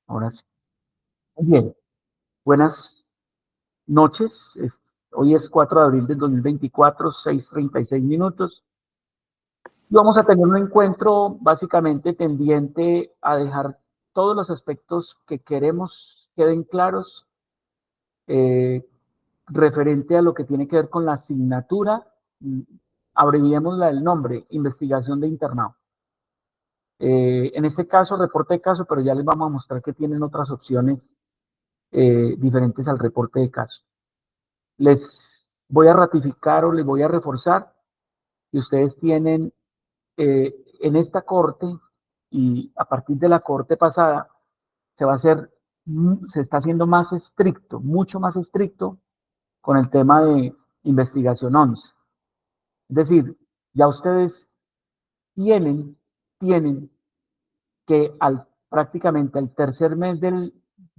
Ahora sí. Muy bien. Buenas noches. Hoy es 4 de abril del 2024, 6:36 minutos. Y vamos a tener un encuentro básicamente tendiente a dejar todos los aspectos que queremos queden claros, eh, referente a lo que tiene que ver con la asignatura. mm, Abreviémosla el nombre, investigación de internado. En este caso, reporte de caso, pero ya les vamos a mostrar que tienen otras opciones diferentes al reporte de caso. Les voy a ratificar o les voy a reforzar que ustedes tienen en esta corte y a partir de la corte pasada se va a hacer, se está haciendo más estricto, mucho más estricto con el tema de investigación 11. Es decir, ya ustedes tienen que prácticamente al tercer mes del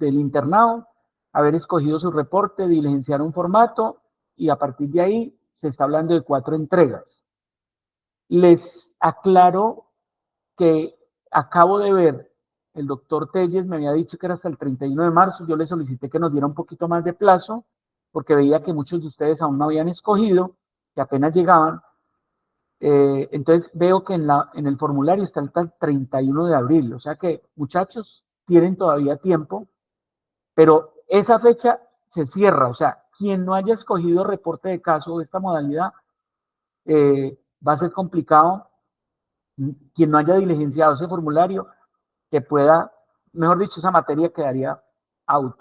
internado haber escogido su reporte, diligenciar un formato y a partir de ahí se está hablando de 4 entregas. Les aclaro que acabo de ver, el doctor Telles me había dicho que era hasta el 31 de marzo, yo le solicité que nos diera un poquito más de plazo, porque veía que muchos de ustedes aún no habían escogido, que apenas llegaban. Entonces veo que en el formulario está hasta el 31 de abril, o sea que muchachos tienen todavía tiempo, pero esa fecha se cierra, o sea, quien no haya escogido reporte de caso de esta modalidad, va a ser complicado. Quien no haya diligenciado ese formulario, que pueda, mejor dicho, esa materia quedaría out.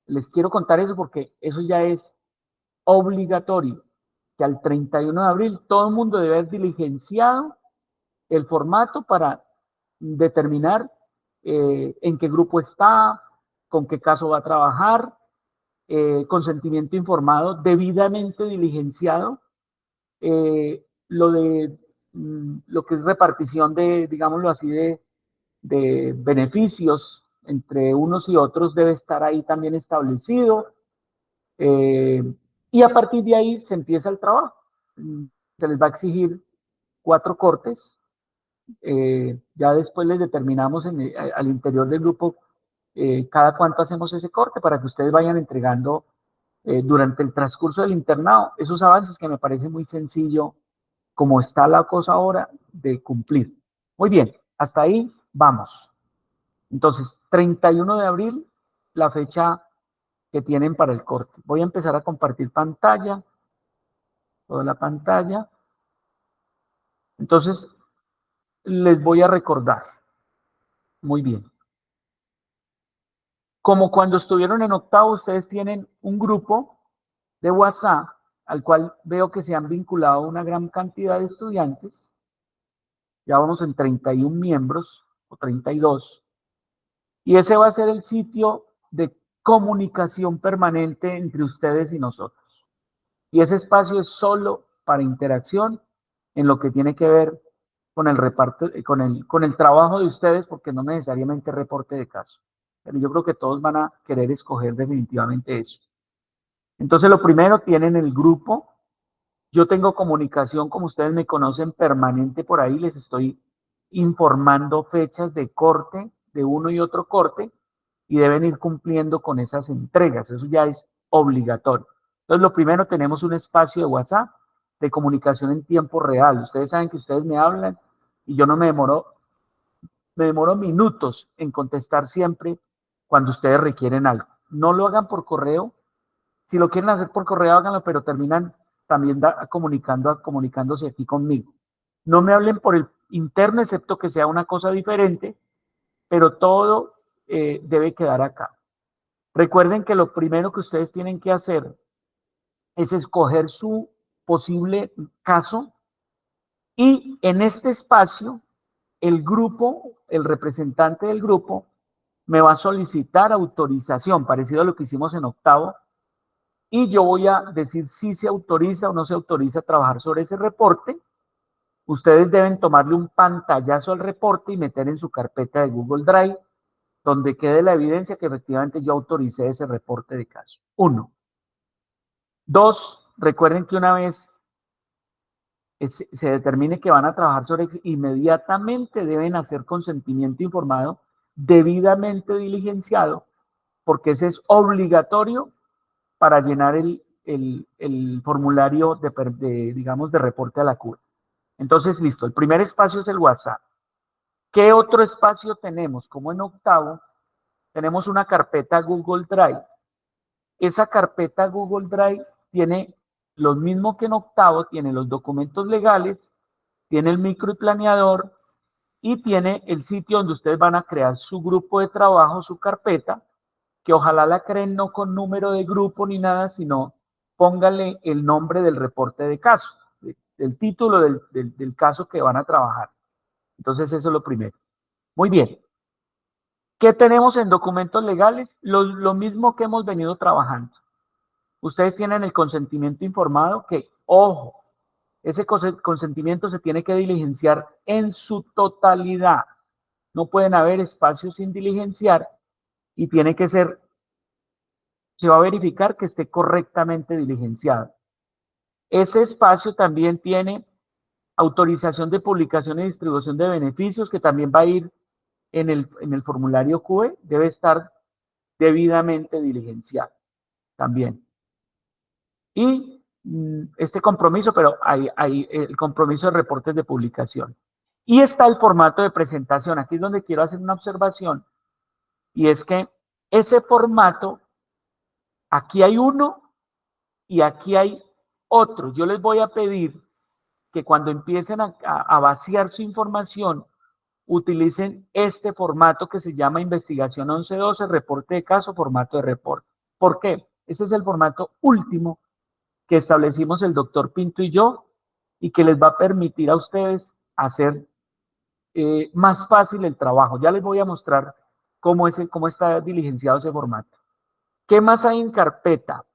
Les quiero contar eso porque eso ya es obligatorio, que al 31 de abril todo el mundo debe haber diligenciado el formato para determinar en qué grupo está, con qué caso va a trabajar, consentimiento informado, debidamente diligenciado, lo que es repartición de, digámoslo así, de beneficios entre unos y otros debe estar ahí también establecido. eh, y a partir de ahí se empieza el trabajo. Se les va a exigir 4 cortes. Ya después les determinamos al interior del grupo cada cuánto hacemos ese corte para que ustedes vayan entregando durante el transcurso del internado esos avances que me parece muy sencillo, como está la cosa ahora, de cumplir. Muy bien, hasta ahí vamos. Entonces, 31 de abril, la fecha que tienen para el corte. Voy a empezar a compartir pantalla, toda la pantalla. Entonces, les voy a recordar. Muy bien. Como cuando estuvieron en octavo, ustedes tienen un grupo de WhatsApp al cual veo que se han vinculado una gran cantidad de estudiantes. Ya vamos en 31 miembros o 32. Y ese va a ser el sitio de comunicación permanente entre ustedes y nosotros. Y ese espacio es solo para interacción en lo que tiene que ver con el reparto, con el trabajo de ustedes, porque no necesariamente reporte de caso. Pero yo creo que todos van a querer escoger definitivamente eso. Entonces, lo primero, tienen el grupo. Yo tengo comunicación, como ustedes me conocen, permanente por ahí. Les estoy informando fechas de corte, de uno y otro corte, y deben ir cumpliendo con esas entregas. Eso ya es obligatorio. Entonces, lo primero, tenemos un espacio de WhatsApp de comunicación en tiempo real. Ustedes saben que ustedes me hablan y yo no me demoro minutos en contestar siempre cuando ustedes requieren algo. No lo hagan por correo. Si lo quieren hacer por correo, háganlo, pero terminan también comunicándose aquí conmigo. No me hablen por el interno, excepto que sea una cosa diferente, pero todo debe quedar acá. Recuerden que lo primero que ustedes tienen que hacer es escoger su posible caso y en este espacio el grupo, el representante del grupo, me va a solicitar autorización, parecido a lo que hicimos en octavo, y yo voy a decir si se autoriza o no se autoriza a trabajar sobre ese reporte. Ustedes deben tomarle un pantallazo al reporte y meter en su carpeta de Google Drive, donde quede la evidencia que efectivamente yo autoricé ese reporte de caso. 1. 2. Recuerden que una vez se determine que van a trabajar sobre eso, inmediatamente deben hacer consentimiento informado debidamente diligenciado, porque ese es obligatorio para llenar el formulario digamos, de reporte a la CUE. Entonces, listo, el primer espacio es el WhatsApp. ¿Qué otro espacio tenemos? Como en octavo, tenemos una carpeta Google Drive. Esa carpeta Google Drive tiene lo mismo que en octavo, tiene los documentos legales, tiene el micro y planeador y tiene el sitio donde ustedes van a crear su grupo de trabajo, su carpeta, que ojalá la creen no con número de grupo ni nada, sino póngale el nombre del reporte de caso, el título del caso que van a trabajar. Entonces eso es lo primero. Muy bien. ¿Qué tenemos en documentos legales? Lo mismo que hemos venido trabajando. Ustedes tienen el consentimiento informado que, ojo, ese consentimiento se tiene que diligenciar en su totalidad. No pueden haber espacios sin diligenciar y tiene que ser, se va a verificar que esté correctamente diligenciado. Ese espacio también tiene autorización de publicación y distribución de beneficios, que también va a ir en el formulario QE, debe estar debidamente diligenciado también. Y este compromiso, pero hay el compromiso de reportes de publicación. Y está el formato de presentación. Aquí es donde quiero hacer una observación, y es que ese formato, aquí hay uno y aquí hay otro. Yo les voy a pedir que cuando empiecen a vaciar su información, utilicen este formato que se llama investigación 1112, reporte de caso, formato de reporte. ¿Por qué? Ese es el formato último que establecimos el doctor Pinto y yo, y que les va a permitir a ustedes hacer más fácil el trabajo. Ya les voy a mostrar cómo está diligenciado ese formato. ¿Qué más hay en carpeta?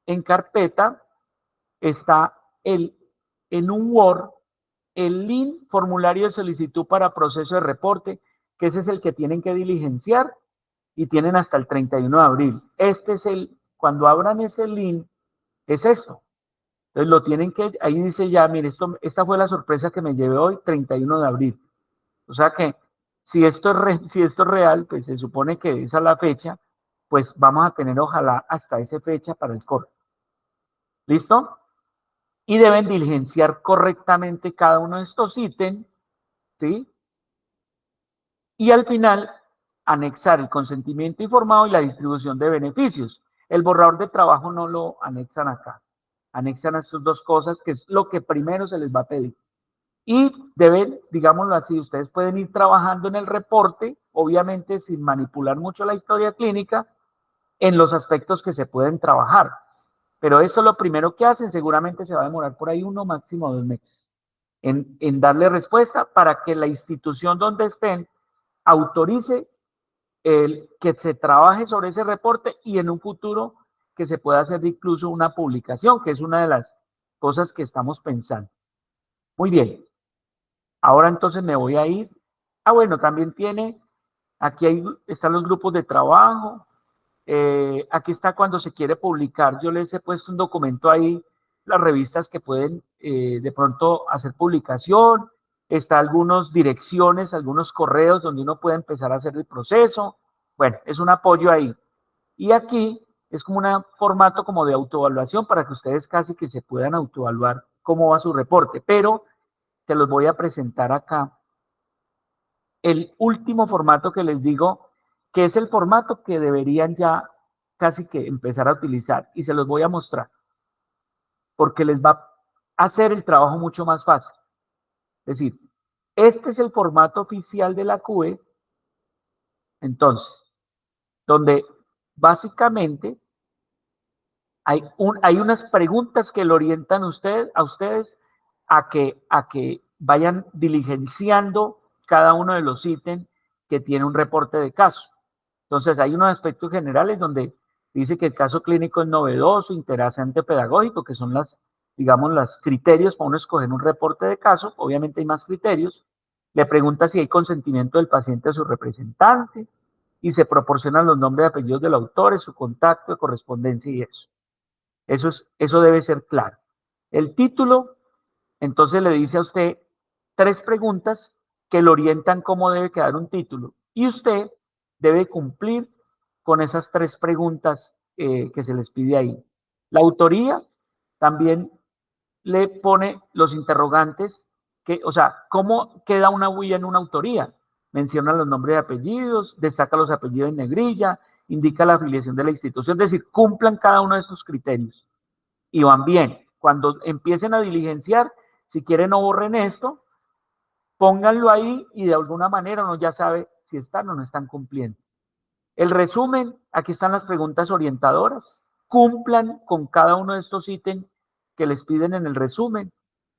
En carpeta está en un Word el link formulario de solicitud para proceso de reporte, que ese es el que tienen que diligenciar y tienen hasta el 31 de abril. Este es cuando abran ese link, es esto. Entonces lo tienen que, ahí dice ya, mire, esta fue la sorpresa que me llevé hoy, 31 de abril. O sea que si esto es real, pues se supone que esa es la fecha, pues vamos a tener ojalá hasta esa fecha para el corte. ¿Listo? Y deben diligenciar correctamente cada uno de estos ítems, ¿sí? Y al final, anexar el consentimiento informado y la distribución de beneficios. El borrador de trabajo no lo anexan acá. Anexan a estas dos cosas, que es lo que primero se les va a pedir. Y deben, digámoslo así, ustedes pueden ir trabajando en el reporte, obviamente sin manipular mucho la historia clínica, en los aspectos que se pueden trabajar. Pero esto es lo primero que hacen, seguramente se va a demorar por ahí 1, máximo 2 meses, en darle respuesta para que la institución donde estén autorice que se trabaje sobre ese reporte y en un futuro que se pueda hacer incluso una publicación, que es una de las cosas que estamos pensando. Muy bien. Ahora entonces me voy a ir. Ah, bueno, también aquí están los grupos de trabajo. Aquí está cuando se quiere publicar. Yo les he puesto un documento ahí, las revistas que pueden de pronto hacer publicación. Está algunas direcciones, algunos correos donde uno puede empezar a hacer el proceso. Bueno, es un apoyo ahí. Y aquí es como un formato como de autoevaluación para que ustedes casi que se puedan autoevaluar cómo va su reporte. Pero te los voy a presentar acá. El último formato que les digo, que es el formato que deberían ya casi que empezar a utilizar, y se los voy a mostrar, porque les va a hacer el trabajo mucho más fácil. Es decir, este es el formato oficial de la CUE, entonces, donde básicamente hay unas preguntas que le orientan a ustedes a que vayan diligenciando cada uno de los ítems que tiene un reporte de caso. Entonces, hay unos aspectos generales donde dice que el caso clínico es novedoso, interesante, pedagógico, que son digamos, los criterios para uno escoger un reporte de caso. Obviamente hay más criterios. Le pregunta si hay consentimiento del paciente a su representante y se proporcionan los nombres y apellidos del autor, su contacto de correspondencia y eso. Eso debe ser claro. El título, entonces le dice a usted 3 preguntas que le orientan cómo debe quedar un título. Y usted debe cumplir con esas 3 preguntas que se les pide ahí. La autoría también le pone los interrogantes, o sea, ¿cómo queda una huella en una autoría? Menciona los nombres y apellidos, destaca los apellidos en negrilla, indica la afiliación de la institución, es decir, cumplan cada uno de estos criterios. Y van bien. Cuando empiecen a diligenciar, si quieren no borren esto, pónganlo ahí y de alguna manera uno ya sabe si están o no están cumpliendo. El resumen, aquí están las preguntas orientadoras. Cumplan con cada uno de estos ítems que les piden en el resumen.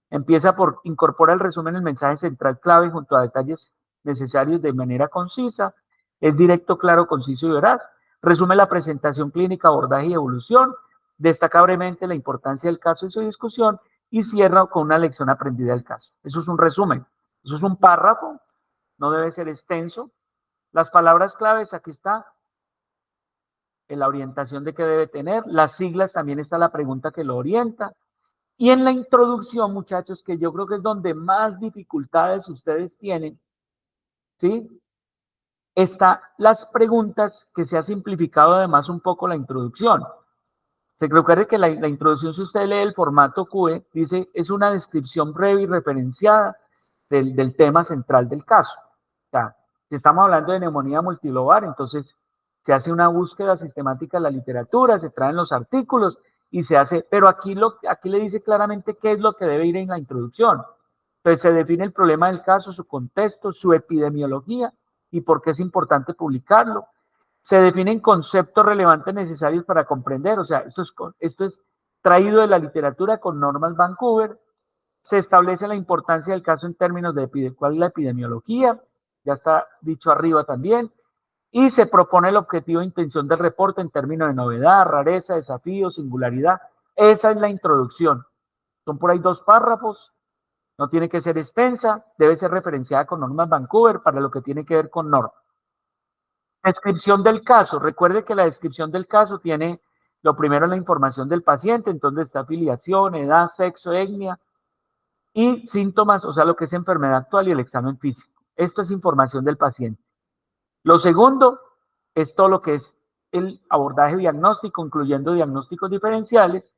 Empieza por incorporar el resumen el mensaje central clave junto a detalles necesarios de manera concisa. Es directo, claro, conciso y veraz. Resume la presentación clínica, abordaje y evolución. Destaca brevemente la importancia del caso y su discusión. Y cierra con una lección aprendida del caso. Eso es un resumen. Eso es un párrafo. No debe ser extenso. Las palabras claves, aquí está, en la orientación de qué debe tener. Las siglas, también está la pregunta que lo orienta. Y en la introducción, muchachos, que yo creo que es donde más dificultades ustedes tienen, ¿sí? Está las preguntas que se ha simplificado además un poco la introducción. Se recuerde que la introducción, si usted lee el formato QE, dice, es una descripción breve y referenciada del tema central del caso. O sea, si estamos hablando de neumonía multilobar, entonces se hace una búsqueda sistemática de la literatura, se traen los artículos y se hace, pero aquí le dice claramente qué es lo que debe ir en la introducción. Entonces se define el problema del caso, su contexto, su epidemiología y por qué es importante publicarlo. Se definen conceptos relevantes necesarios para comprender, o sea, esto es traído de la literatura con normas Vancouver. Se establece la importancia del caso en términos de cuál es la epidemiología, ya está dicho arriba también, y se propone el objetivo e intención del reporte en términos de novedad, rareza, desafío, singularidad. Esa es la introducción. Son por ahí 2 párrafos, no tiene que ser extensa, debe ser referenciada con normas Vancouver para lo que tiene que ver con normas. Descripción del caso. Recuerde que la descripción del caso tiene lo primero la información del paciente, entonces está afiliación, edad, sexo, etnia y síntomas, o sea, lo que es enfermedad actual y el examen físico. Esto es información del paciente. Lo segundo es todo lo que es el abordaje diagnóstico, incluyendo diagnósticos diferenciales,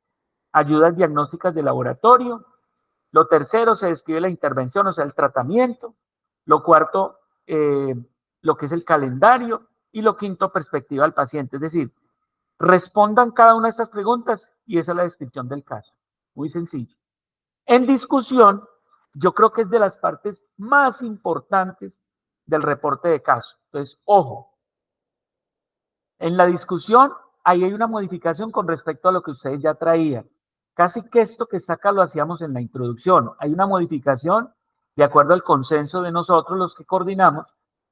ayudas diagnósticas de laboratorio. Lo tercero, se describe la intervención, o sea, el tratamiento. Lo cuarto, lo que es el calendario. Y lo quinto, perspectiva del paciente. Es decir, respondan cada una de estas preguntas y esa es la descripción del caso. Muy sencillo. En discusión, yo creo que es de las partes más importantes del reporte de caso. Entonces, ojo, en la discusión, ahí hay una modificación con respecto a lo que ustedes ya traían. Casi que esto que está acá lo hacíamos en la introducción. Hay una modificación de acuerdo al consenso de nosotros, los que coordinamos,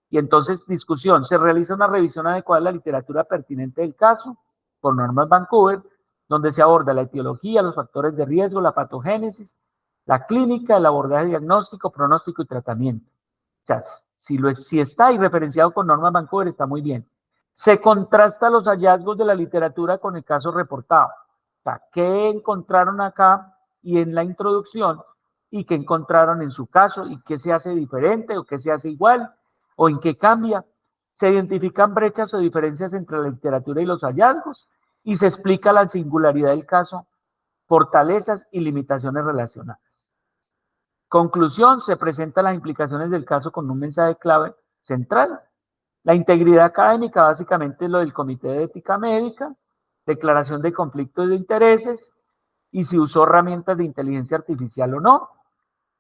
y entonces discusión. Se realiza una revisión adecuada de la literatura pertinente del caso, por normas Vancouver, donde se aborda la etiología, los factores de riesgo, la patogénesis, la clínica, el abordaje diagnóstico, pronóstico y tratamiento. O sea, si está ahí referenciado con normas Vancouver, está muy bien. Se contrasta los hallazgos de la literatura con el caso reportado. O sea, ¿qué encontraron acá y en la introducción y qué encontraron en su caso y qué se hace diferente o qué se hace igual o en qué cambia? Se identifican brechas o diferencias entre la literatura y los hallazgos y se explica la singularidad del caso, fortalezas y limitaciones relacionadas. Conclusión, se presentan las implicaciones del caso con un mensaje clave central. La integridad académica básicamente es lo del Comité de Ética Médica, declaración de conflictos de intereses y si usó herramientas de inteligencia artificial o no.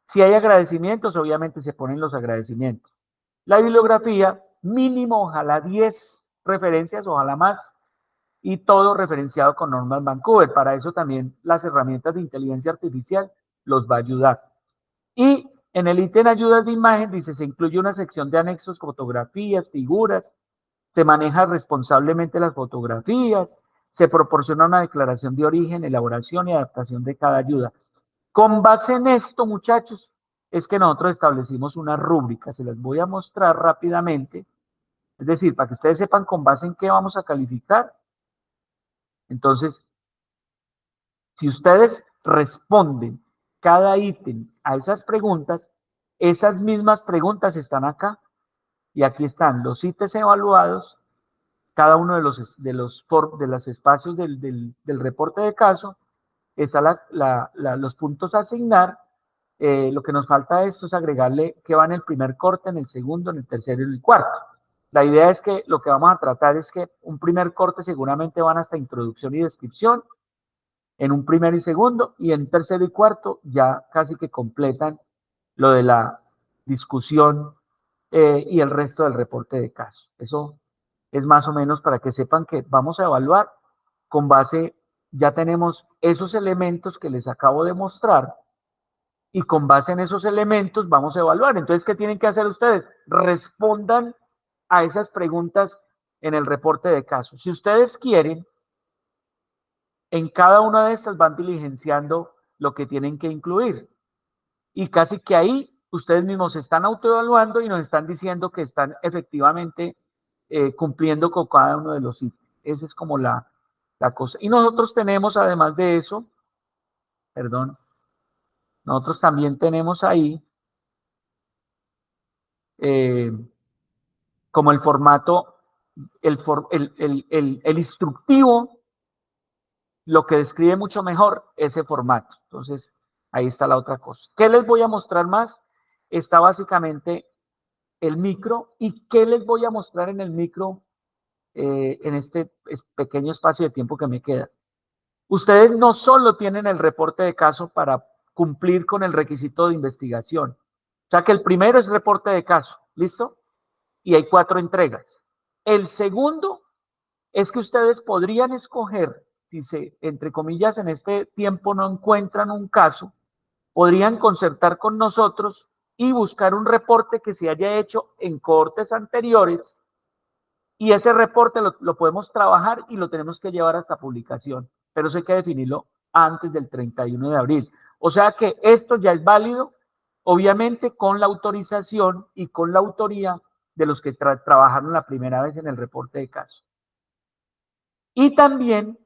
Si hay agradecimientos, obviamente se ponen los agradecimientos. La bibliografía, mínimo, ojalá 10 referencias, ojalá más, y todo referenciado con normas Vancouver. Para eso también las herramientas de inteligencia artificial los va a ayudar. Y en el ítem ayudas de imagen dice, se incluye una sección de anexos, fotografías, figuras, se maneja responsablemente las fotografías, se proporciona una declaración de origen, elaboración y adaptación de cada ayuda. Con base en esto, muchachos, es que nosotros establecimos una rúbrica, se las voy a mostrar rápidamente, es decir, para que ustedes sepan con base en qué vamos a calificar. Entonces, si ustedes responden cada ítem a esas preguntas, esas mismas preguntas están acá. Y aquí están los ítems evaluados, cada uno de los espacios del reporte de caso, está los puntos a asignar. Lo que nos falta de esto es agregarle qué va en el primer corte, en el segundo, en el tercero y en el cuarto. La idea es que lo que vamos a tratar es que un primer corte seguramente van hasta introducción y descripción, en un primero y segundo, y en tercero y cuarto ya casi que completan lo de la discusión y el resto del reporte de caso. Eso es más o menos para que sepan que vamos a evaluar con base, ya tenemos esos elementos que les acabo de mostrar, y con base en esos elementos vamos a evaluar. Entonces, ¿qué tienen que hacer ustedes? Respondan a esas preguntas en el reporte de caso. Si ustedes quieren, en cada una de estas van diligenciando lo que tienen que incluir. Y casi que ahí ustedes mismos se están autoevaluando y nos están diciendo que están efectivamente cumpliendo con cada uno de los ítems. Esa es como la cosa. Y nosotros tenemos, además de eso, perdón, nosotros también tenemos ahí eh, como el formato, el instructivo, lo que describe mucho mejor ese formato. Entonces, ahí está la otra cosa. ¿Qué les voy a mostrar más? Está básicamente el micro. ¿Y qué les voy a mostrar en el micro en este pequeño espacio de tiempo que me queda? Ustedes no solo tienen el reporte de caso para cumplir con el requisito de investigación. O sea que el primero es reporte de caso, ¿listo? Y hay 4 entregas. El segundo es que ustedes podrían escoger, si se, entre comillas, en este tiempo no encuentran un caso, podrían concertar con nosotros y buscar un reporte que se haya hecho en cohortes anteriores, y ese reporte lo podemos trabajar y lo tenemos que llevar hasta publicación, pero eso hay que definirlo antes del 31 de abril. O sea que esto ya es válido, obviamente con la autorización y con la autoría de los que trabajaron la primera vez en el reporte de caso. Y también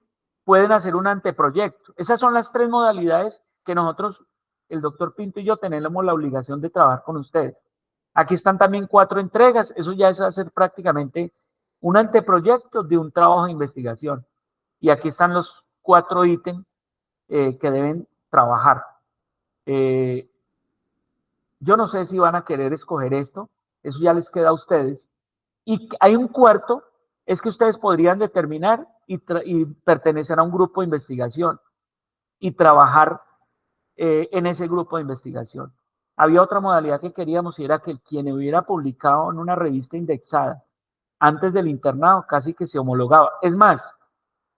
pueden hacer un anteproyecto. Esas son las 3 modalidades que nosotros, el doctor Pinto y yo, tenemos la obligación de trabajar con ustedes. Aquí están también 4 entregas. Eso ya es hacer prácticamente un anteproyecto de un trabajo de investigación. Y aquí están los 4 ítems que deben trabajar. Yo no sé si van a querer escoger esto. Eso ya les queda a ustedes. Y hay un cuarto, es que ustedes podrían determinar y pertenecer a un grupo de investigación y trabajar en ese grupo de investigación. Había otra modalidad que queríamos y era que quien hubiera publicado en una revista indexada antes del internado casi que se homologaba. Es más,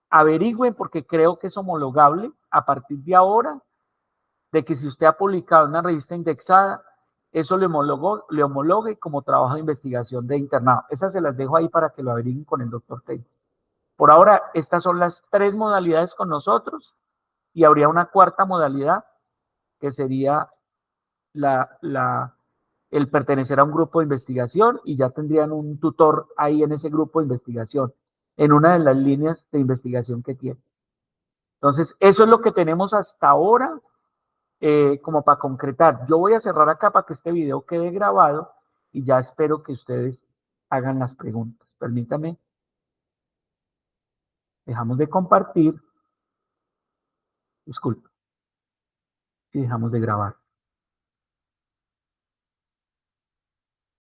averigüen porque creo que es homologable a partir de ahora, de que si usted ha publicado en una revista indexada, eso le homologue como trabajo de investigación de internado. Esas se las dejo ahí para que lo averigüen con el doctor Taylor. Por ahora, estas son las 3 modalidades con nosotros y habría una cuarta modalidad que sería el pertenecer a un grupo de investigación y ya tendrían un tutor ahí en ese grupo de investigación, en una de las líneas de investigación que tiene. Entonces, eso es lo que tenemos hasta ahora como para concretar. Yo voy a cerrar acá para que este video quede grabado y ya espero que ustedes hagan las preguntas. Permítame, dejamos de compartir, disculpe, y dejamos de grabar.